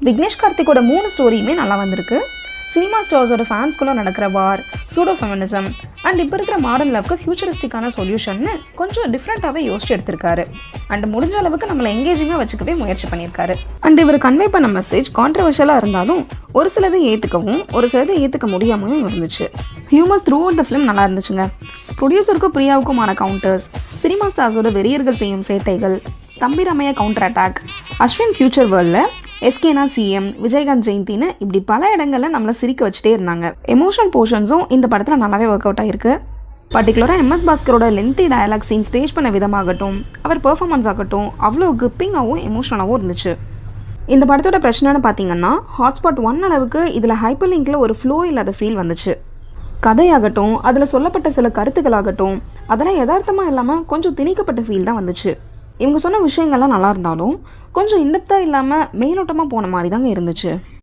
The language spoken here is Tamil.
விக்னேஷ் கார்த்திக்கோட 3 ஸ்டோரியுமே நல்லா வந்திருக்கு. சினிமா ஸ்டார்ஸோட ஃபேன்ஸ்குள்ளே நடக்கிற வார், சூடோ ஃபெமினிசம் அண்ட் இப்போ இருக்கிற மாடர்ன் லவ்க்கு ஃபியூச்சரிஸ்டிக்கான சொல்யூஷன்னு கொஞ்சம் டிஃப்ரெண்ட்டாகவே யோசிச்சு எடுத்திருக்காரு. அண்ட் முடிஞ்ச அளவுக்கு நம்மளை எங்கேஜிங்காக வச்சுக்கவே முயற்சி பண்ணியிருக்காரு. அண்ட் இவர் கன்வே பண்ண மெசேஜ் கான்ட்ரவர்ஷியலாக இருந்தாலும் ஒரு சிலதை ஏற்றுக்கவும் ஒரு சிலதை ஏற்றுக்க முடியாமலும் இருந்துச்சு. Humours through out the film நல்லா இருந்துச்சுங்க. ப்ரொடியூசருக்கும் பிரியாவுக்குமான கவுண்டர்ஸ், சினிமா ஸ்டார்ஸோட வெறியர்கள் செய்யும் சேட்டைகள், தம்பி Ramaiya counter attack, Ashwin future வேர்ல்டில் எஸ்கேனா சிஎம், விஜயகாந்த் ஜெயந்தின்னு இப்படி பல இடங்களில் நம்மளை சிரிக்க வச்சுட்டே இருந்தாங்க. எமோஷனல் போர்ஷன்ஸும் இந்த படத்தில் நல்லாவே ஒர்க் அவுட் ஆகிருக்கு. பர்டிகுலராக எம்எஸ் பாஸ்கரோட லென்த்தி டயலாக் சீன் ஸ்டேஜ் பண்ண விதமாகட்டும், அவர் பெர்ஃபார்மன்ஸ் ஆகட்டும் அவ்வளோ கிரிப்பிங்காகவும் எமோஷனலாகவும் இருந்துச்சு. இந்த படத்தோட பிரச்சனைன்னு பார்த்தீங்கன்னா ஹாட்ஸ்பாட் 1 அளவுக்கு இதில் ஹைப்பர் லிங்கில் ஒரு ஃப்ளோ இல்லாத ஃபீல் வந்துச்சு. கதையாகட்டும், அதில் சொல்லப்பட்ட சில கருத்துக்களாகட்டும் அதெல்லாம் யதார்த்தமாக இல்லாமல் கொஞ்சம் திணிக்கப்பட்ட ஃபீல் தான் வந்துச்சு. இவங்க சொன்ன விஷயங்கள்லாம் நல்லா இருந்தாலும் கொஞ்சம் இன்டெப்த்தாக இல்லாமல் மேலோட்டமாக போன மாதிரி தாங்க இருந்துச்சு.